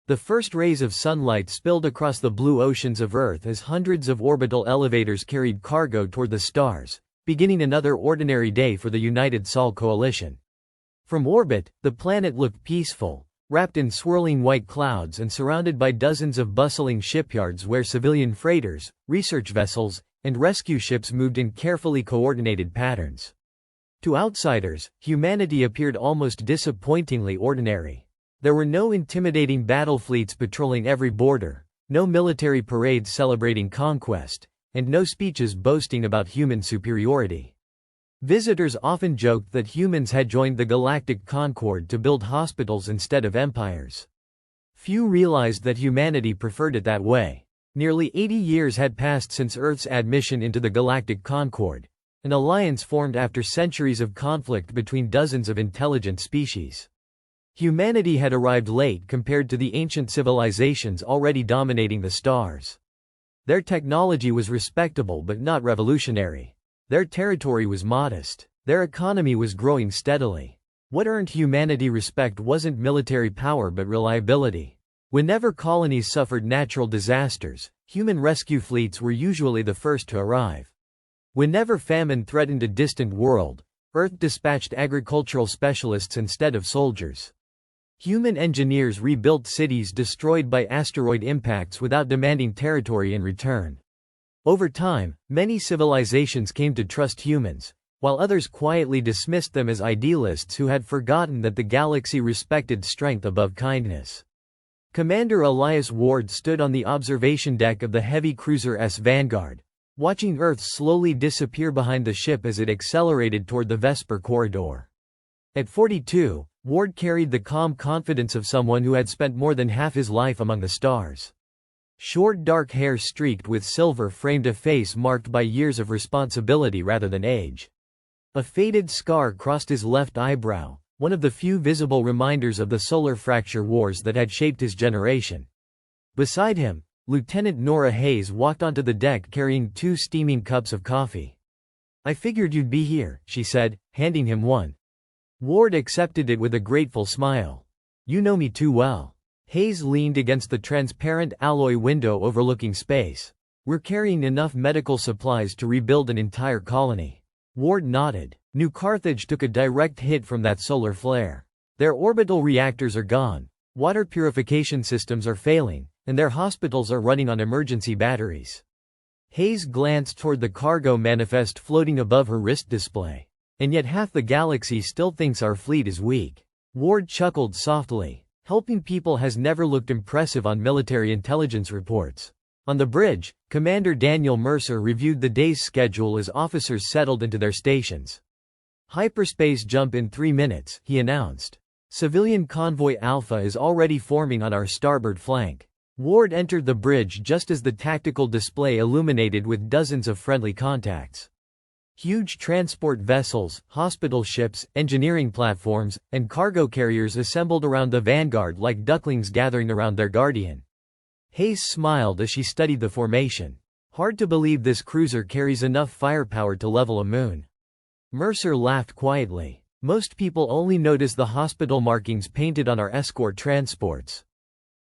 The first rays of sunlight spilled across the blue oceans of Earth as hundreds of orbital elevators carried cargo toward the stars, beginning another ordinary day for the United Sol Coalition. From orbit, the planet looked peaceful, wrapped in swirling white clouds and surrounded by dozens of bustling shipyards where civilian freighters, research vessels, and rescue ships moved in carefully coordinated patterns. To outsiders, humanity appeared almost disappointingly ordinary. There were no intimidating battle fleets patrolling every border, no military parades celebrating conquest, and no speeches boasting about human superiority. Visitors often joked that humans had joined the Galactic Concord to build hospitals instead of empires. Few realized that humanity preferred it that way. Nearly 80 years had passed since Earth's admission into the Galactic Concord, an alliance formed after centuries of conflict between dozens of intelligent species. Humanity had arrived late compared to the ancient civilizations already dominating the stars. Their technology was respectable but not revolutionary. Their territory was modest. Their economy was growing steadily. What earned humanity respect wasn't military power but reliability. Whenever colonies suffered natural disasters, human rescue fleets were usually the first to arrive. Whenever famine threatened a distant world, Earth dispatched agricultural specialists instead of soldiers. Human engineers rebuilt cities destroyed by asteroid impacts without demanding territory in return. Over time, many civilizations came to trust humans, while others quietly dismissed them as idealists who had forgotten that the galaxy respected strength above kindness. Commander Elias Ward stood on the observation deck of the heavy cruiser S Vanguard, watching Earth slowly disappear behind the ship as it accelerated toward the Vesper corridor. At 42, Ward carried the calm confidence of someone who had spent more than half his life among the stars. Short dark hair streaked with silver framed a face marked by years of responsibility rather than age. A faded scar crossed his left eyebrow, one of the few visible reminders of the solar fracture wars that had shaped his generation. Beside him, Lieutenant Nora Hayes walked onto the deck carrying 2 steaming cups of coffee. "I figured you'd be here," she said, handing him one. Ward accepted it with a grateful smile. "You know me too well." Hayes leaned against the transparent alloy window overlooking space. "We're carrying enough medical supplies to rebuild an entire colony." Ward nodded. New Carthage took a direct hit from that solar flare. Their orbital reactors are gone, water purification systems are failing, and their hospitals are running on emergency batteries. Hayes glanced toward the cargo manifest floating above her wrist display. "And yet half the galaxy still thinks our fleet is weak." Ward chuckled softly. Helping people has never looked impressive on military intelligence reports. On the bridge, Commander Daniel Mercer reviewed the day's schedule as officers settled into their stations. "Hyperspace jump in 3 minutes," he announced. "Civilian Convoy Alpha is already forming on our starboard flank." Ward entered the bridge just as the tactical display illuminated with dozens of friendly contacts. Huge transport vessels, hospital ships, engineering platforms, and cargo carriers assembled around the Vanguard like ducklings gathering around their guardian. Hayes smiled as she studied the formation. "Hard to believe this cruiser carries enough firepower to level a moon." Mercer laughed quietly. "Most people only notice the hospital markings painted on our escort transports."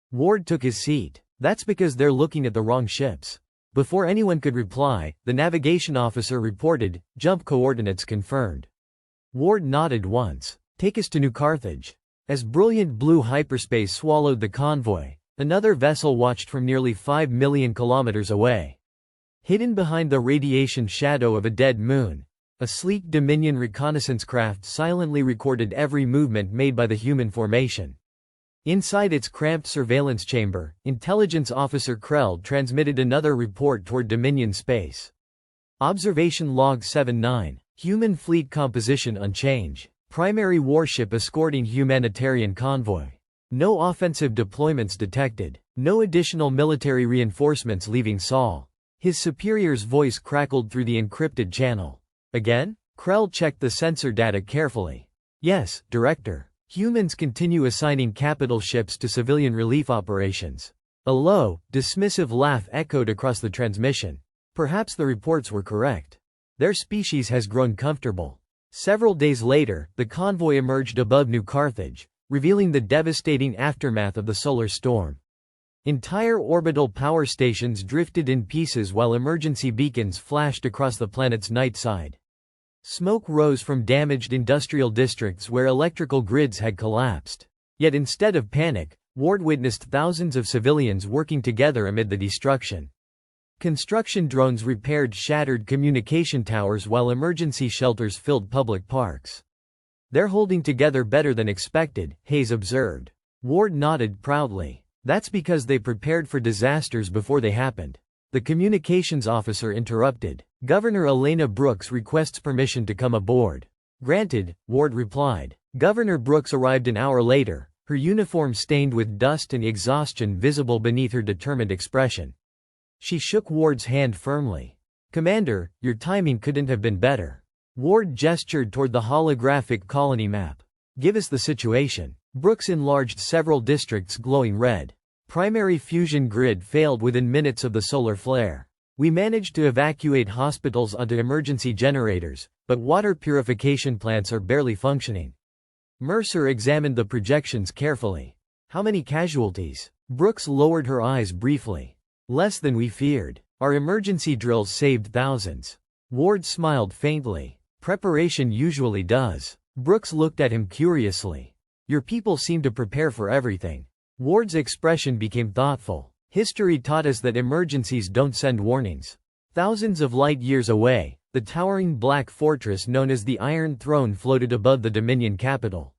Ward took his seat. "That's because they're looking at the wrong ships." Before anyone could reply, the navigation officer reported, "Jump coordinates confirmed." Ward nodded once. "Take us to New Carthage." As brilliant blue hyperspace swallowed the convoy, another vessel watched from nearly 5 million kilometers away. Hidden behind the radiation shadow of a dead moon, a sleek Dominion reconnaissance craft silently recorded every movement made by the human formation. Inside its cramped surveillance chamber, Intelligence Officer Krell transmitted another report toward Dominion space. Observation Log 79, Human Fleet Composition unchanged. Primary warship escorting humanitarian convoy. No offensive deployments detected. No additional military reinforcements leaving Sol. His superior's voice crackled through the encrypted channel. "Again?" Krell checked the sensor data carefully. "Yes, Director. Humans continue assigning capital ships to civilian relief operations." A low, dismissive laugh echoed across the transmission. Perhaps the reports were correct. Their species has grown comfortable. Several days later, the convoy emerged above New Carthage, revealing the devastating aftermath of the solar storm. Entire orbital power stations drifted in pieces while emergency beacons flashed across the planet's night side. Smoke rose from damaged industrial districts where electrical grids had collapsed. Yet instead of panic, Ward witnessed thousands of civilians working together amid the destruction. Construction drones repaired shattered communication towers while emergency shelters filled public parks. "They're holding together better than expected," Hayes observed. Ward nodded proudly. "That's because they prepared for disasters before they happened." The communications officer interrupted. "Governor Elena Brooks requests permission to come aboard." "Granted," Ward replied. Governor Brooks arrived an hour later, her uniform stained with dust and exhaustion visible beneath her determined expression. She shook Ward's hand firmly. "Commander, your timing couldn't have been better." Ward gestured toward the holographic colony map. "Give us the situation." Brooks enlarged several districts glowing red. Primary fusion grid failed within minutes of the solar flare. "We managed to evacuate hospitals onto emergency generators, but water purification plants are barely functioning." Mercer examined the projections carefully. "How many casualties?" Brooks lowered her eyes briefly. "Less than we feared. Our emergency drills saved thousands." Ward smiled faintly. "Preparation usually does." Brooks looked at him curiously. "Your people seem to prepare for everything." Ward's expression became thoughtful. "History taught us that emergencies don't send warnings." Thousands of light years away, the towering black fortress known as the Iron Throne floated above the Dominion capital.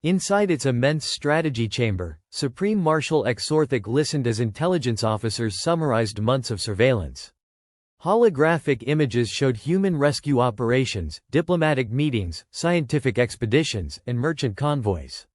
Inside its immense strategy chamber, Supreme Marshal Exorthic listened as intelligence officers summarized months of surveillance. Holographic images showed human rescue operations, diplomatic meetings, scientific expeditions, and merchant convoys.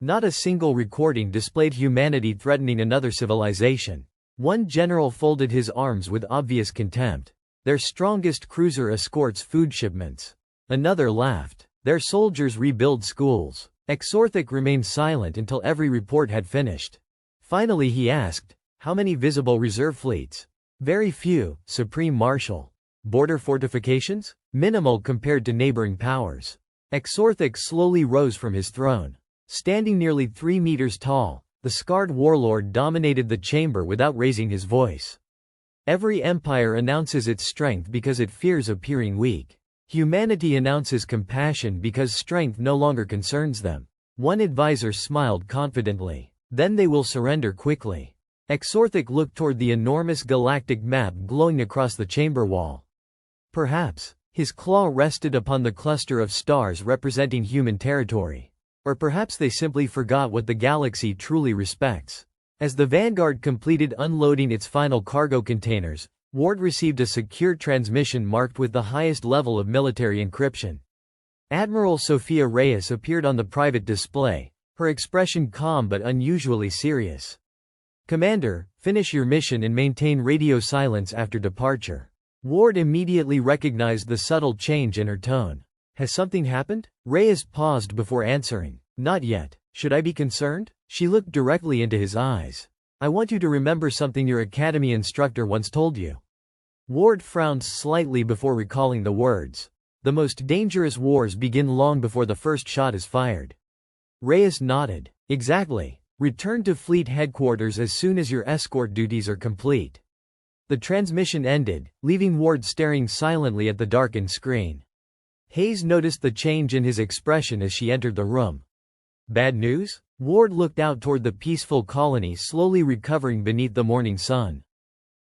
Not a single recording displayed humanity threatening another civilization. One general folded his arms with obvious contempt. "Their strongest cruiser escorts food shipments." Another laughed. "Their soldiers rebuild schools." Exorthic remained silent until every report had finished. Finally he asked, "How many visible reserve fleets?" "Very few, Supreme Marshal." "Border fortifications?" "Minimal compared to neighboring powers." Exorthic slowly rose from his throne. Standing nearly 3 meters tall, the scarred warlord dominated the chamber without raising his voice. "Every empire announces its strength because it fears appearing weak. Humanity announces compassion because strength no longer concerns them." One advisor smiled confidently. "Then they will surrender quickly." Exorthic looked toward the enormous galactic map glowing across the chamber wall. "Perhaps." His claw rested upon the cluster of stars representing human territory. "Or perhaps they simply forgot what the galaxy truly respects." As the Vanguard completed unloading its final cargo containers, Ward received a secure transmission marked with the highest level of military encryption. Admiral Sophia Reyes appeared on the private display, her expression calm but unusually serious. "Commander, finish your mission and maintain radio silence after departure." Ward immediately recognized the subtle change in her tone. "Has something happened?" Reyes paused before answering. "Not yet. Should I be concerned?" She looked directly into his eyes. "I want you to remember something your academy instructor once told you." Ward frowned slightly before recalling the words. "The most dangerous wars begin long before the first shot is fired." Reyes nodded. "Exactly. Return to fleet headquarters as soon as your escort duties are complete." The transmission ended, leaving Ward staring silently at the darkened screen. Hayes noticed the change in his expression as she entered the room. "Bad news?" Ward looked out toward the peaceful colony slowly recovering beneath the morning sun.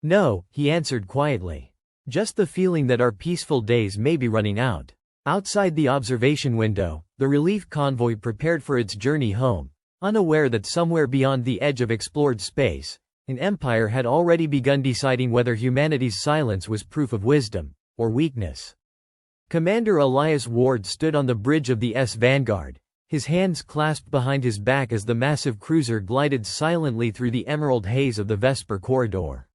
"No," he answered quietly. "Just the feeling that our peaceful days may be running out." Outside the observation window, the relief convoy prepared for its journey home, unaware that somewhere beyond the edge of explored space, an empire had already begun deciding whether humanity's silence was proof of wisdom or weakness. Commander Elias Ward stood on the bridge of the Vanguard, his hands clasped behind his back as the massive cruiser glided silently through the emerald haze of the Vesper corridor.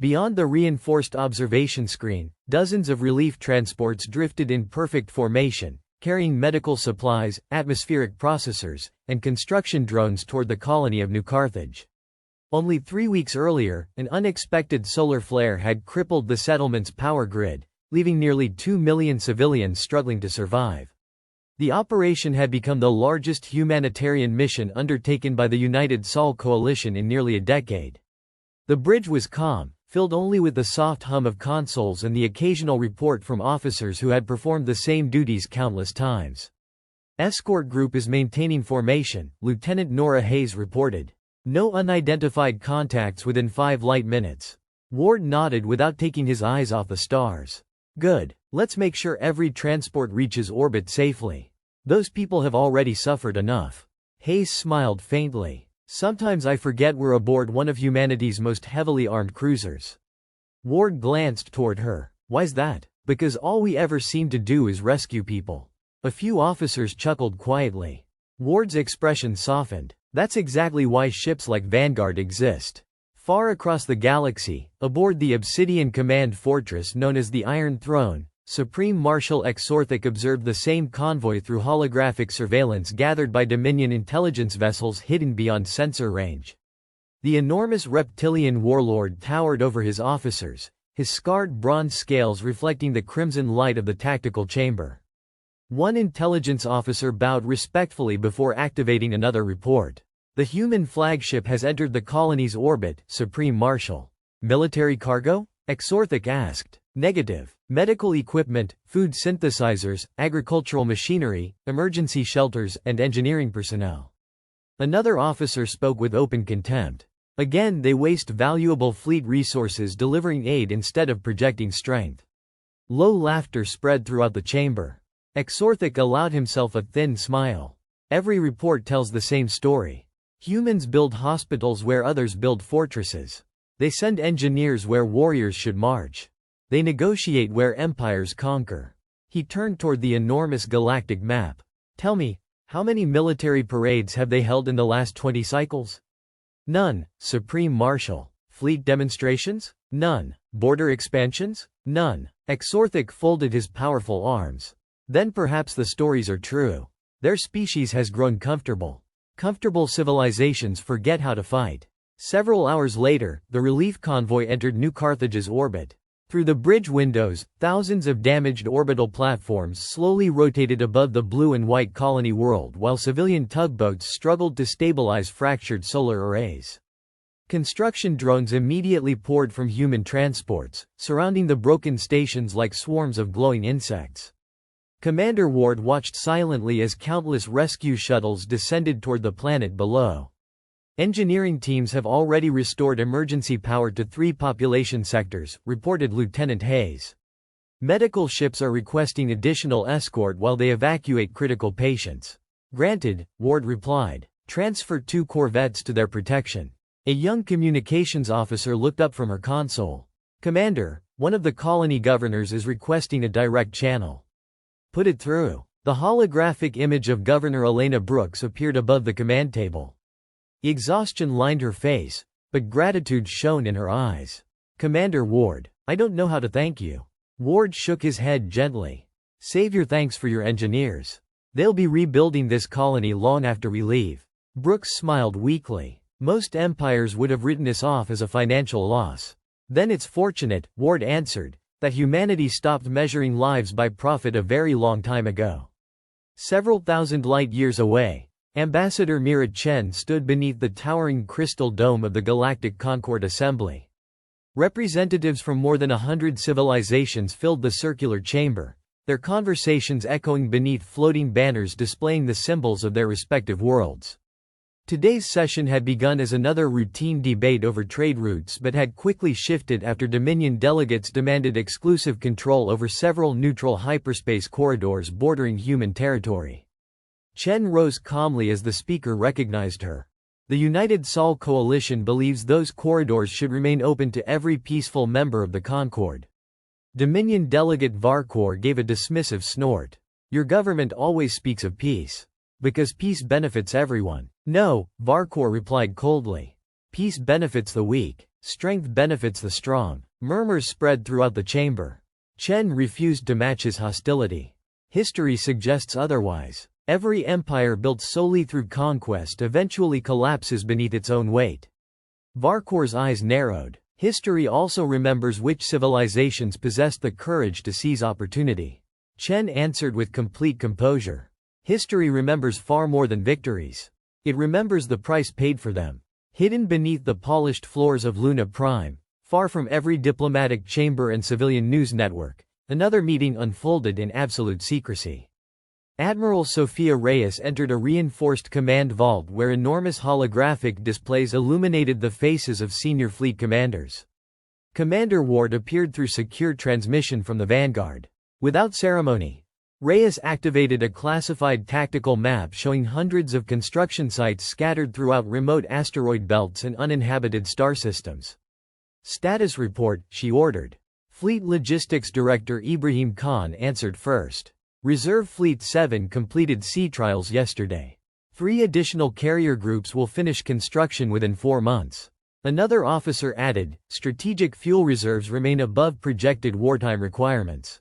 Beyond the reinforced observation screen, dozens of relief transports drifted in perfect formation, carrying medical supplies, atmospheric processors, and construction drones toward the colony of New Carthage. Only 3 weeks earlier, an unexpected solar flare had crippled the settlement's power grid, leaving nearly 2 million civilians struggling to survive. The operation had become the largest humanitarian mission undertaken by the United Sol Coalition in nearly a decade. The bridge was calm, filled only with the soft hum of consoles and the occasional report from officers who had performed the same duties countless times. Escort group is maintaining formation, Lieutenant Nora Hayes reported. No unidentified contacts within 5 light minutes. Ward nodded without taking his eyes off the stars. Good. Let's make sure every transport reaches orbit safely. Those people have already suffered enough. Hayes smiled faintly. Sometimes I forget we're aboard one of humanity's most heavily armed cruisers. Ward glanced toward her. Why's that? Because all we ever seem to do is rescue people. A few officers chuckled quietly. Ward's expression softened. That's exactly why ships like Vanguard exist. Far across the galaxy, aboard the Obsidian Command Fortress known as the Iron Throne, Supreme Marshal Exorthic observed the same convoy through holographic surveillance gathered by Dominion intelligence vessels hidden beyond sensor range. The enormous reptilian warlord towered over his officers, his scarred bronze scales reflecting the crimson light of the tactical chamber. One intelligence officer bowed respectfully before activating another report. The human flagship has entered the colony's orbit, Supreme Marshal. Military cargo? Exorthic asked. Negative. Medical equipment, food synthesizers, agricultural machinery, emergency shelters, and engineering personnel. Another officer spoke with open contempt. Again, they waste valuable fleet resources delivering aid instead of projecting strength. Low laughter spread throughout the chamber. Exorthic allowed himself a thin smile. Every report tells the same story. Humans build hospitals where others build fortresses. They send engineers where warriors should march. They negotiate where empires conquer. He turned toward the enormous galactic map. Tell me, how many military parades have they held in the last 20 cycles? None. Supreme Marshal. Fleet demonstrations? None. Border expansions? None. Exorthic folded his powerful arms. Then perhaps the stories are true. Their species has grown comfortable. Comfortable civilizations forget how to fight. Several hours later, the relief convoy entered New Carthage's orbit. Through the bridge windows, thousands of damaged orbital platforms slowly rotated above the blue and white colony world while civilian tugboats struggled to stabilize fractured solar arrays. Construction drones immediately poured from human transports, surrounding the broken stations like swarms of glowing insects. Commander Ward watched silently as countless rescue shuttles descended toward the planet below. Engineering teams have already restored emergency power to 3 population sectors, reported Lieutenant Hayes. Medical ships are requesting additional escort while they evacuate critical patients. Granted, Ward replied. Transfer 2 corvettes to their protection. A young communications officer looked up from her console. Commander, one of the colony governors is requesting a direct channel. Put it through. The holographic image of Governor Elena Brooks appeared above the command table. Exhaustion lined her face, but gratitude shone in her eyes. Commander Ward, I don't know how to thank you. Ward shook his head gently. Save your thanks for your engineers. They'll be rebuilding this colony long after we leave. Brooks smiled weakly. Most empires would have written us off as a financial loss. Then it's fortunate, Ward answered, that humanity stopped measuring lives by profit a very long time ago. Several thousand light years away, Ambassador Mira Chen stood beneath the towering crystal dome of the Galactic Concord Assembly. Representatives from more than 100 civilizations filled the circular chamber, their conversations echoing beneath floating banners displaying the symbols of their respective worlds. Today's session had begun as another routine debate over trade routes but had quickly shifted after Dominion delegates demanded exclusive control over several neutral hyperspace corridors bordering human territory. Chen rose calmly as the speaker recognized her. The United Sol Coalition believes those corridors should remain open to every peaceful member of the Concord. Dominion delegate Varkor gave a dismissive snort. Your government always speaks of peace. Because peace benefits everyone. No, Varkor replied coldly. Peace benefits the weak. Strength benefits the strong. Murmurs spread throughout the chamber. Chen refused to match his hostility. History suggests otherwise. Every empire built solely through conquest eventually collapses beneath its own weight. Varkor's eyes narrowed. History also remembers which civilizations possessed the courage to seize opportunity. Chen answered with complete composure. History remembers far more than victories. It remembers the price paid for them. Hidden beneath the polished floors of Luna Prime, far from every diplomatic chamber and civilian news network, another meeting unfolded in absolute secrecy. Admiral Sophia Reyes entered a reinforced command vault where enormous holographic displays illuminated the faces of senior fleet commanders. Commander Ward appeared through secure transmission from the Vanguard. Without ceremony, Reyes activated a classified tactical map showing hundreds of construction sites scattered throughout remote asteroid belts and uninhabited star systems. Status report, she ordered. Fleet Logistics Director Ibrahim Khan answered first. Reserve Fleet 7 completed sea trials yesterday. 3 additional carrier groups will finish construction within 4 months. Another officer added, strategic fuel reserves remain above projected wartime requirements.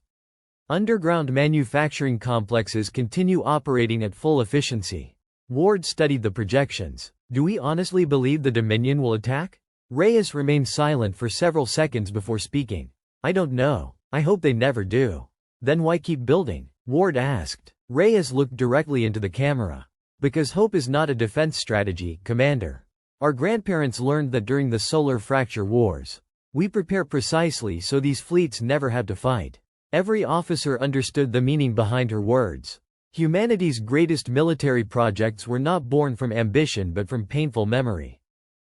Underground manufacturing complexes continue operating at full efficiency. Ward studied the projections. Do we honestly believe the Dominion will attack? Reyes remained silent for several seconds before speaking. I don't know. I hope they never do. Then why keep building? Ward asked. Reyes looked directly into the camera. Because hope is not a defense strategy, Commander. Our grandparents learned that during the solar fracture wars. We prepare precisely so these fleets never have to fight. Every officer understood the meaning behind her words. Humanity's greatest military projects were not born from ambition but from painful memory.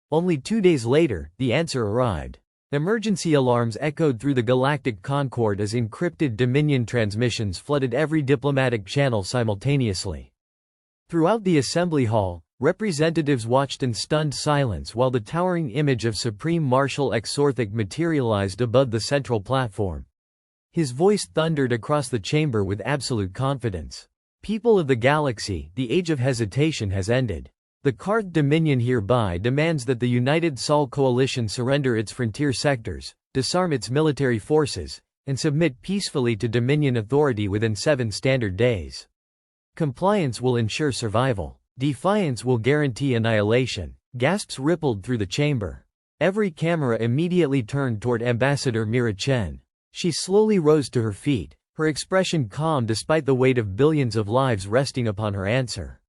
Only 2 days later, the answer arrived. Emergency alarms echoed through the Galactic Concord as encrypted Dominion transmissions flooded every diplomatic channel simultaneously. Throughout the assembly hall, representatives watched in stunned silence while the towering image of Supreme Marshal Exorthic materialized above the central platform. His voice thundered across the chamber with absolute confidence. People of the galaxy, the age of hesitation has ended. The Karth Dominion hereby demands that the United Sol Coalition surrender its frontier sectors, disarm its military forces, and submit peacefully to Dominion authority within 7 standard days. Compliance will ensure survival. Defiance will guarantee annihilation. Gasps rippled through the chamber. Every camera immediately turned toward Ambassador Mira Chen. She slowly rose to her feet, her expression calm despite the weight of billions of lives resting upon her answer.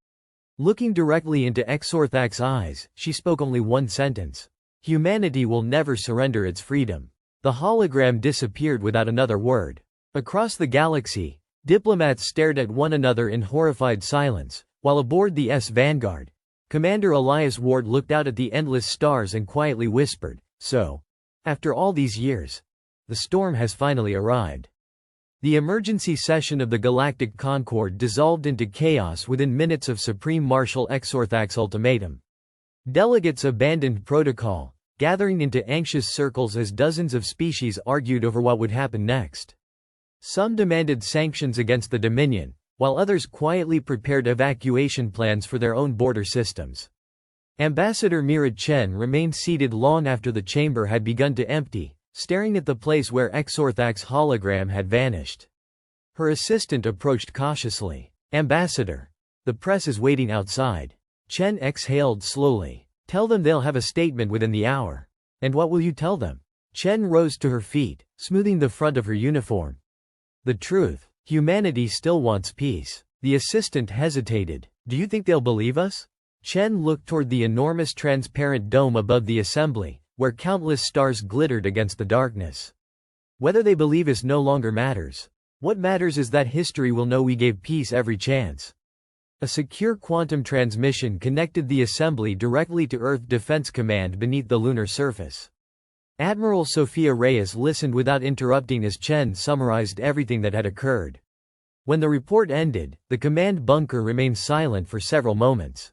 Looking directly into Exorthac's eyes, she spoke only one sentence. Humanity will never surrender its freedom. The hologram disappeared without another word. Across the galaxy, diplomats stared at one another in horrified silence, while aboard the Vanguard, Commander Elias Ward looked out at the endless stars and quietly whispered, "So, after all these years, the storm has finally arrived." The emergency session of the Galactic Concord dissolved into chaos within minutes of Supreme Marshal Exorthac's ultimatum. Delegates abandoned protocol, gathering into anxious circles as dozens of species argued over what would happen next. Some demanded sanctions against the Dominion, while others quietly prepared evacuation plans for their own border systems. Ambassador Mira Chen remained seated long after the chamber had begun to empty, staring at the place where Exorthac's hologram had vanished. Her assistant approached cautiously. "Ambassador, the press is waiting outside." Chen exhaled slowly. "Tell them they'll have a statement within the hour." "And what will you tell them?" Chen rose to her feet, smoothing the front of her uniform. "The truth. Humanity still wants peace." The assistant hesitated. "Do you think they'll believe us?" Chen looked toward the enormous transparent dome above the assembly, where countless stars glittered against the darkness. "Whether they believe us no longer matters. What matters is that history will know we gave peace every chance." A secure quantum transmission connected the assembly directly to Earth Defense Command beneath the lunar surface. Admiral Sophia Reyes listened without interrupting as Chen summarized everything that had occurred. When the report ended, the command bunker remained silent for several moments.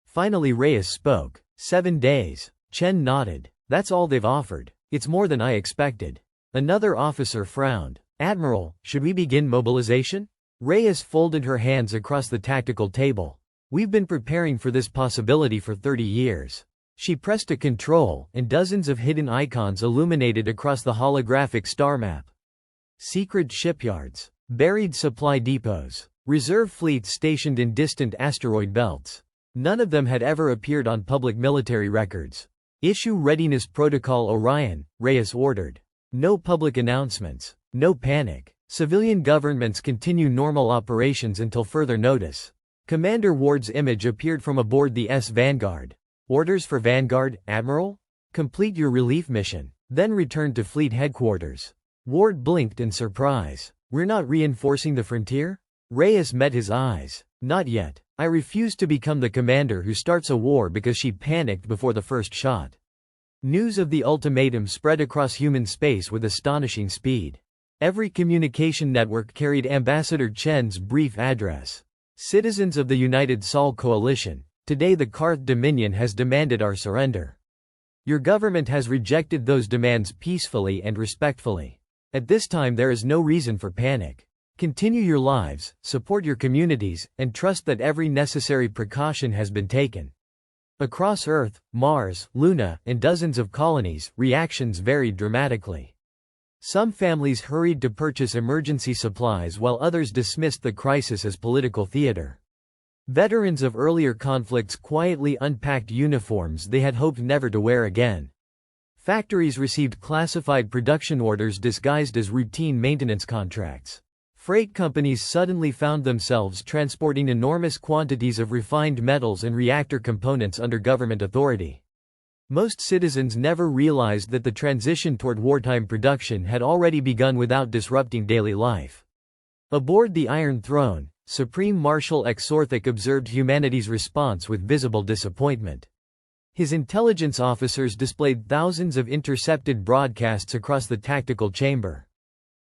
Finally Reyes spoke. 7 days. Chen nodded. "That's all they've offered. It's more than I expected." Another officer frowned. "Admiral, should we begin mobilization?" Reyes folded her hands across the tactical table. "We've been preparing for this possibility for 30 years. She pressed a control, and dozens of hidden icons illuminated across the holographic star map. Secret shipyards, buried supply depots, reserve fleets stationed in distant asteroid belts. None of them had ever appeared on public military records. "Issue Readiness Protocol Orion," Reyes ordered. "No public announcements. No panic. Civilian governments continue normal operations until further notice. Commander Ward's image appeared from aboard the Vanguard. Orders for Vanguard, Admiral? Complete your relief mission, then return to fleet headquarters. Ward blinked in surprise. We're not reinforcing the frontier? Reyes met his eyes. Not yet. I refuse to become the commander who starts a war because she panicked before the first shot. News of the ultimatum spread across human space with astonishing speed. Every communication network carried Ambassador Chen's brief address. Citizens of the United Sol Coalition, today the Karth Dominion has demanded our surrender. Your government has rejected those demands peacefully and respectfully. At this time there is no reason for panic. Continue your lives, support your communities, and trust that every necessary precaution has been taken. Across Earth, Mars, Luna, and dozens of colonies, reactions varied dramatically. Some families hurried to purchase emergency supplies while others dismissed the crisis as political theater. Veterans of earlier conflicts quietly unpacked uniforms they had hoped never to wear again. Factories received classified production orders disguised as routine maintenance contracts. Freight companies suddenly found themselves transporting enormous quantities of refined metals and reactor components under government authority. Most citizens never realized that the transition toward wartime production had already begun without disrupting daily life. Aboard the Iron Throne, Supreme Marshal Exorthic observed humanity's response with visible disappointment. His intelligence officers displayed thousands of intercepted broadcasts across the tactical chamber.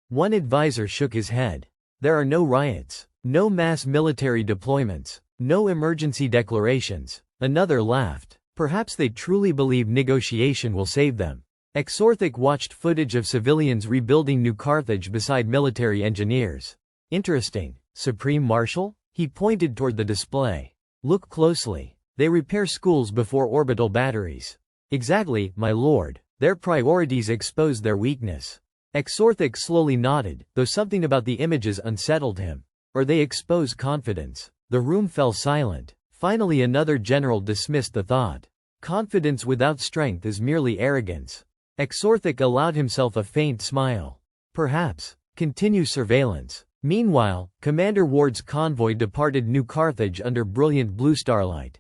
One advisor shook his head. There are no riots, no mass military deployments, no emergency declarations. Another laughed. Perhaps they truly believe negotiation will save them. Exorthic watched footage of civilians rebuilding New Carthage beside military engineers. Interesting. Supreme Marshal? He pointed toward the display. Look closely. They repair schools before orbital batteries. Exactly, my lord. Their priorities expose their weakness. Exorthic slowly nodded, though something about the images unsettled him. Or they expose confidence. The room fell silent. Finally another general dismissed the thought. Confidence without strength is merely arrogance. Exorthic allowed himself a faint smile. Perhaps. Continue surveillance. Meanwhile, Commander Ward's convoy departed New Carthage under brilliant blue starlight.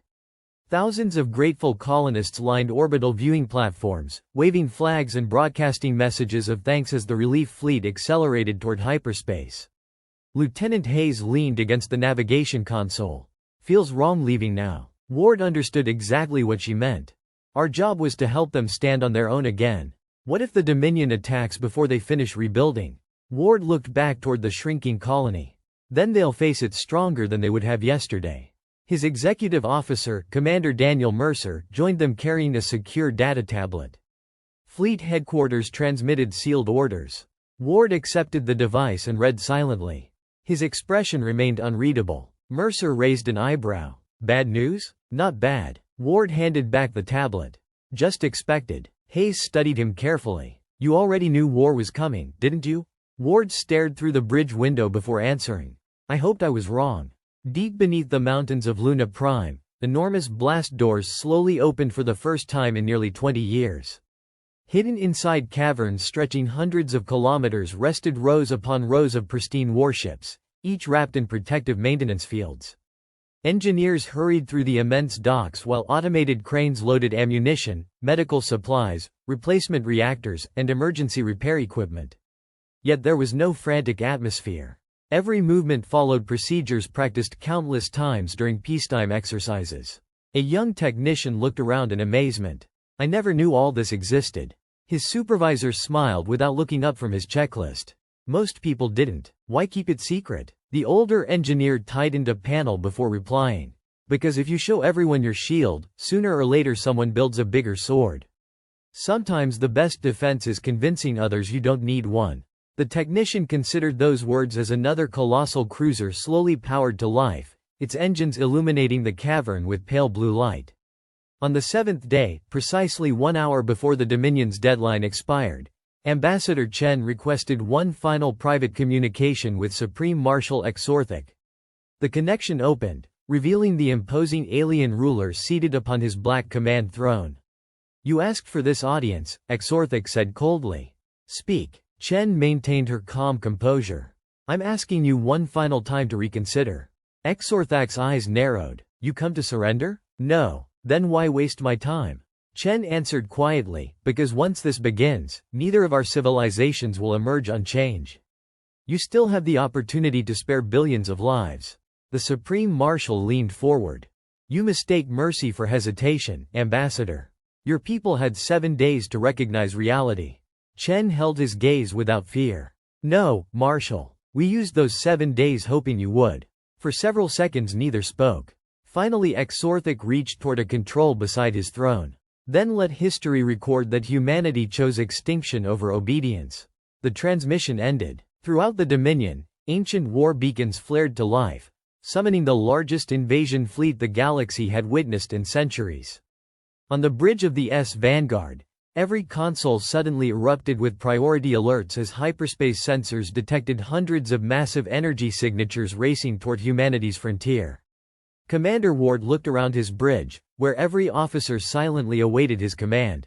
Thousands of grateful colonists lined orbital viewing platforms, waving flags and broadcasting messages of thanks as the relief fleet accelerated toward hyperspace. Lieutenant Hayes leaned against the navigation console. Feels wrong leaving now. Ward understood exactly what she meant. Our job was to help them stand on their own again. What if the Dominion attacks before they finish rebuilding? Ward looked back toward the shrinking colony. Then they'll face it stronger than they would have yesterday. His executive officer, Commander Daniel Mercer, joined them carrying a secure data tablet. Fleet headquarters transmitted sealed orders. Ward accepted the device and read silently. His expression remained unreadable. Mercer raised an eyebrow. Bad news? Not bad. Ward handed back the tablet. Just expected. Hayes studied him carefully. You already knew war was coming, didn't you? Ward stared through the bridge window before answering. I hoped I was wrong. Deep beneath the mountains of Luna Prime, enormous blast doors slowly opened for the first time in nearly 20 years. Hidden inside caverns stretching hundreds of kilometers rested rows upon rows of pristine warships, each wrapped in protective maintenance fields. Engineers hurried through the immense docks while automated cranes loaded ammunition, medical supplies, replacement reactors, and emergency repair equipment. Yet there was no frantic atmosphere. Every movement followed procedures practiced countless times during peacetime exercises. A young technician looked around in amazement. I never knew all this existed. His supervisor smiled without looking up from his checklist. Most people didn't. Why keep it secret? The older engineer tightened a panel before replying. Because if you show everyone your shield, sooner or later someone builds a bigger sword. Sometimes the best defense is convincing others you don't need one. The technician considered those words as another colossal cruiser slowly powered to life, its engines illuminating the cavern with pale blue light. On the seventh day, precisely 1 hour before the Dominion's deadline expired, Ambassador Chen requested one final private communication with Supreme Marshal Exorthic. The connection opened, revealing the imposing alien ruler seated upon his black command throne. You asked for this audience, Exorthic said coldly. Speak. Chen maintained her calm composure. I'm asking you one final time to reconsider. Exorthak's eyes narrowed. You come to surrender? No. Then why waste my time? Chen answered quietly, because once this begins, neither of our civilizations will emerge unchanged. You still have the opportunity to spare billions of lives. The Supreme Marshal leaned forward. You mistake mercy for hesitation, Ambassador. Your people had 7 days to recognize reality. Chen held his gaze without fear. No, Marshal. We used those 7 days hoping you would. For several seconds neither spoke. Finally Exorthak reached toward a control beside his throne. Then let history record that humanity chose extinction over obedience. The transmission ended. Throughout the Dominion, ancient war beacons flared to life, summoning the largest invasion fleet the galaxy had witnessed in centuries. On the bridge of the Vanguard, every console suddenly erupted with priority alerts as hyperspace sensors detected hundreds of massive energy signatures racing toward humanity's frontier. Commander Ward looked around his bridge, where every officer silently awaited his command.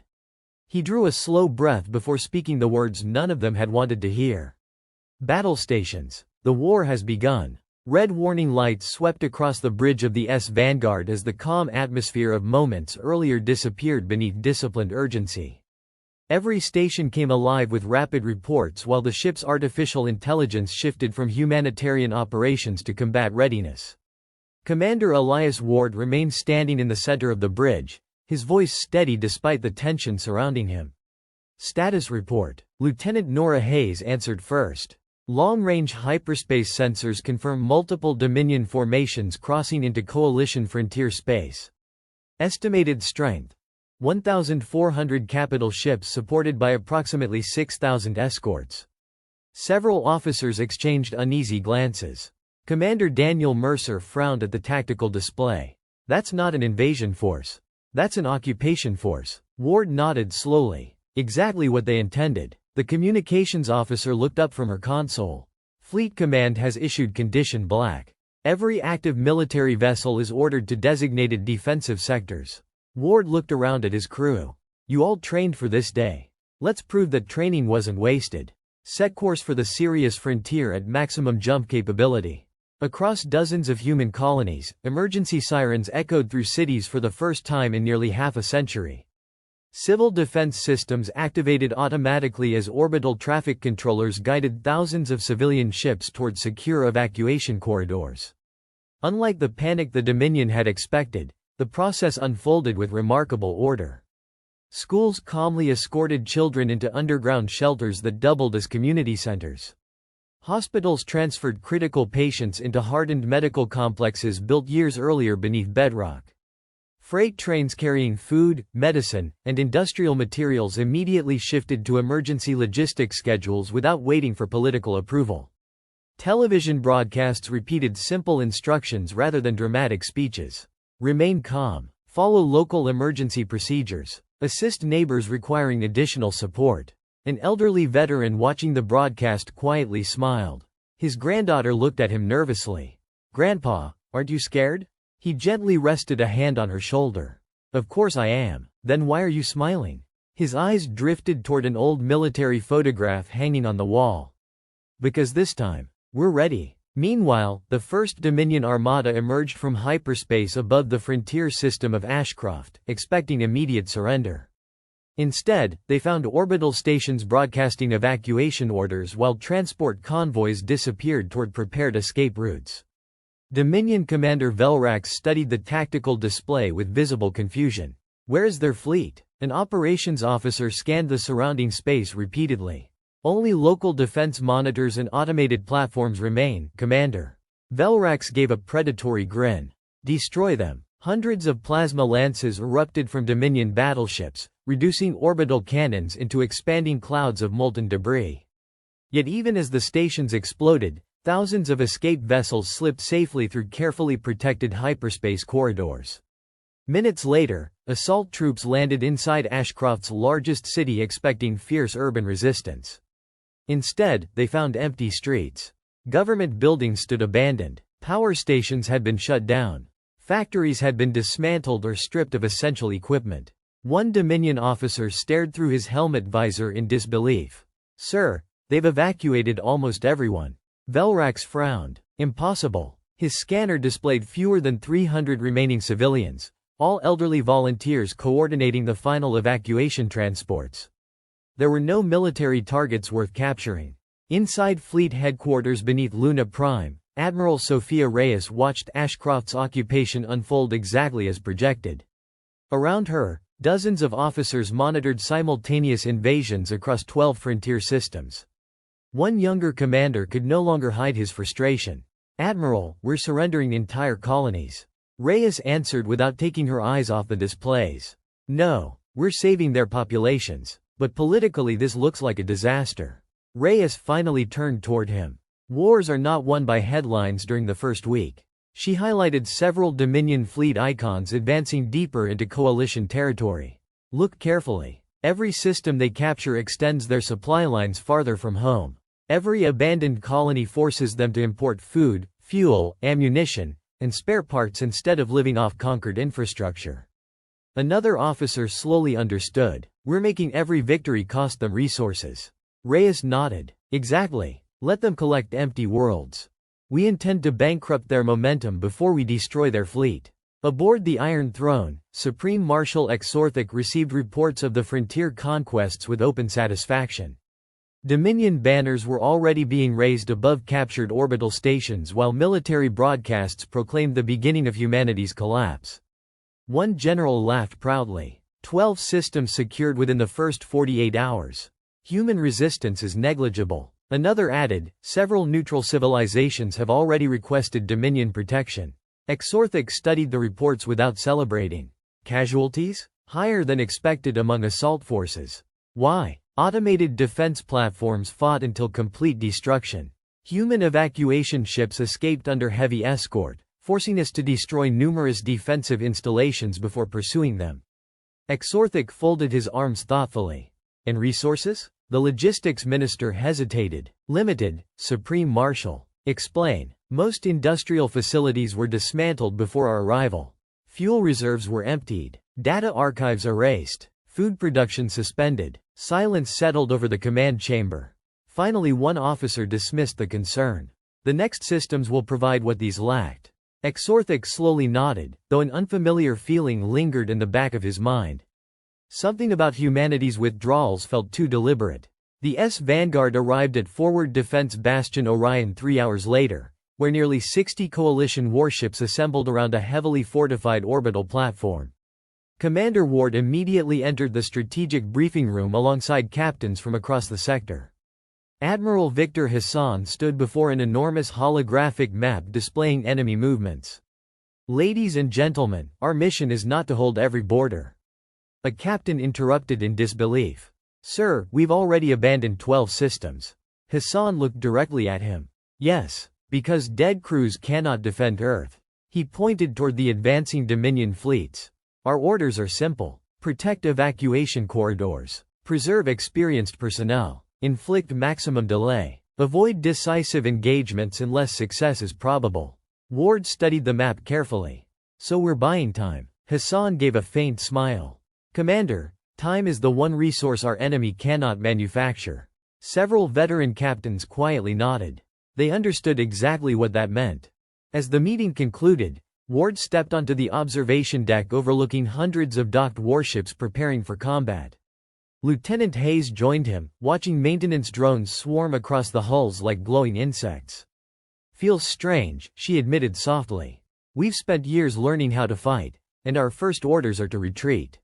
He drew a slow breath before speaking the words none of them had wanted to hear. Battle stations. The war has begun. Red warning lights swept across the bridge of the Vanguard as the calm atmosphere of moments earlier disappeared beneath disciplined urgency. Every station came alive with rapid reports while the ship's artificial intelligence shifted from humanitarian operations to combat readiness. Commander Elias Ward remained standing in the center of the bridge, his voice steady despite the tension surrounding him. Status report. Lieutenant Nora Hayes answered first. Long-range hyperspace sensors confirm multiple Dominion formations crossing into Coalition frontier space. Estimated strength. 1,400 capital ships supported by approximately 6,000 escorts. Several officers exchanged uneasy glances. Commander Daniel Mercer frowned at the tactical display. That's not an invasion force. That's an occupation force. Ward nodded slowly. Exactly what they intended. The communications officer looked up from her console. Fleet Command has issued Condition Black. Every active military vessel is ordered to designated defensive sectors. Ward looked around at his crew. You all trained for this day. Let's prove that training wasn't wasted. Set course for the Sirius frontier at maximum jump capability. Across dozens of human colonies, emergency sirens echoed through cities for the first time in nearly half a century. Civil defense systems activated automatically as orbital traffic controllers guided thousands of civilian ships toward secure evacuation corridors. Unlike the panic the Dominion had expected, the process unfolded with remarkable order. Schools calmly escorted children into underground shelters that doubled as community centers. Hospitals transferred critical patients into hardened medical complexes built years earlier beneath bedrock. Freight trains carrying food, medicine, and industrial materials immediately shifted to emergency logistics schedules without waiting for political approval. Television broadcasts repeated simple instructions rather than dramatic speeches. Remain calm. Follow local emergency procedures. Assist neighbors requiring additional support. An elderly veteran watching the broadcast quietly smiled. His granddaughter looked at him nervously. Grandpa, aren't you scared? He gently rested a hand on her shoulder. Of course I am. Then why are you smiling? His eyes drifted toward an old military photograph hanging on the wall. Because this time, we're ready. Meanwhile, the first Dominion Armada emerged from hyperspace above the frontier system of Ashcroft, expecting immediate surrender. Instead, they found orbital stations broadcasting evacuation orders while transport convoys disappeared toward prepared escape routes. Dominion Commander Velrax studied the tactical display with visible confusion. Where's their fleet? An operations officer scanned the surrounding space repeatedly. Only local defense monitors and automated platforms remain, Commander. Velrax gave a predatory grin. Destroy them. Hundreds of plasma lances erupted from Dominion battleships, reducing orbital cannons into expanding clouds of molten debris. Yet even as the stations exploded, thousands of escape vessels slipped safely through carefully protected hyperspace corridors. Minutes later, assault troops landed inside Ashcroft's largest city expecting fierce urban resistance. Instead, they found empty streets. Government buildings stood abandoned. Power stations had been shut down. Factories had been dismantled or stripped of essential equipment. One Dominion officer stared through his helmet visor in disbelief. Sir, they've evacuated almost everyone. Velrax frowned. Impossible. His scanner displayed fewer than 300 remaining civilians, all elderly volunteers coordinating the final evacuation transports. There were no military targets worth capturing. Inside fleet headquarters beneath Luna Prime, Admiral Sophia Reyes watched Ashcroft's occupation unfold exactly as projected. Around her, dozens of officers monitored simultaneous invasions across 12 frontier systems. One younger commander could no longer hide his frustration. "Admiral, we're surrendering entire colonies." Reyes answered without taking her eyes off the displays. "No, we're saving their populations. But politically this looks like a disaster." Reyes finally turned toward him. "Wars are not won by headlines during the first week." She highlighted several Dominion fleet icons advancing deeper into Coalition territory. "Look carefully. Every system they capture extends their supply lines farther from home. Every abandoned colony forces them to import food, fuel, ammunition, and spare parts instead of living off conquered infrastructure." Another officer slowly understood. "We're making every victory cost them resources." Reyes nodded. "Exactly. Let them collect empty worlds. We intend to bankrupt their momentum before we destroy their fleet." Aboard the Iron Throne, Supreme Marshal Exorthic received reports of the frontier conquests with open satisfaction. Dominion banners were already being raised above captured orbital stations while military broadcasts proclaimed the beginning of humanity's collapse. One general laughed proudly. 12 systems secured within the first 48 hours. Human resistance is negligible. Another added, several neutral civilizations have already requested Dominion protection. Exorthic studied the reports without celebrating. Casualties? Higher than expected among assault forces. Why? Automated defense platforms fought until complete destruction. Human evacuation ships escaped under heavy escort, forcing us to destroy numerous defensive installations before pursuing them. Exorthic folded his arms thoughtfully. "And resources?" The logistics minister hesitated. "Limited, Supreme Marshal." "Explain." "Most industrial facilities were dismantled before our arrival. Fuel reserves were emptied. Data archives erased. Food production suspended." Silence settled over the command chamber. Finally one officer dismissed the concern. "The next systems will provide what these lacked." Exorthic slowly nodded, though an unfamiliar feeling lingered in the back of his mind. Something about humanity's withdrawals felt too deliberate. The S-Vanguard arrived at Forward Defense Bastion Orion 3 hours later, where nearly 60 Coalition warships assembled around a heavily fortified orbital platform. Commander Ward immediately entered the strategic briefing room alongside captains from across the sector. Admiral Victor Hassan stood before an enormous holographic map displaying enemy movements. "Ladies and gentlemen, our mission is not to hold every border." A captain interrupted in disbelief. "Sir, we've already abandoned 12 systems." Hassan looked directly at him. "Yes, because dead crews cannot defend Earth." He pointed toward the advancing Dominion fleets. "Our orders are simple. Protect evacuation corridors. Preserve experienced personnel. Inflict maximum delay. Avoid decisive engagements unless success is probable." Ward studied the map carefully. "So we're buying time." Hassan gave a faint smile. "Commander, time is the one resource our enemy cannot manufacture." Several veteran captains quietly nodded. They understood exactly what that meant. As the meeting concluded, Ward stepped onto the observation deck overlooking hundreds of docked warships preparing for combat. Lieutenant Hayes joined him, watching maintenance drones swarm across the hulls like glowing insects. "Feels strange," she admitted softly. "We've spent years learning how to fight, and our first orders are to retreat."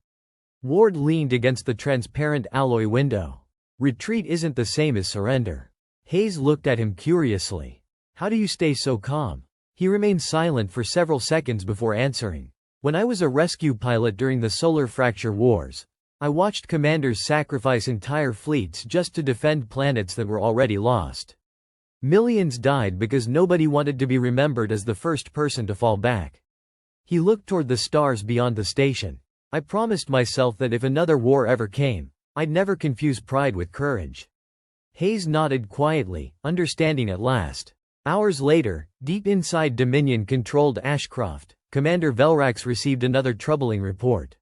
Ward leaned against the transparent alloy window. "Retreat isn't the same as surrender." Hayes looked at him curiously. "How do you stay so calm?" He remained silent for several seconds before answering. "When I was a rescue pilot during the Solar Fracture Wars, I watched commanders sacrifice entire fleets just to defend planets that were already lost. Millions died because nobody wanted to be remembered as the first person to fall back." He looked toward the stars beyond the station. "I promised myself that if another war ever came, I'd never confuse pride with courage." Hayes nodded quietly, understanding at last. Hours later, deep inside Dominion-controlled Ashcroft, Commander Velrax received another troubling report.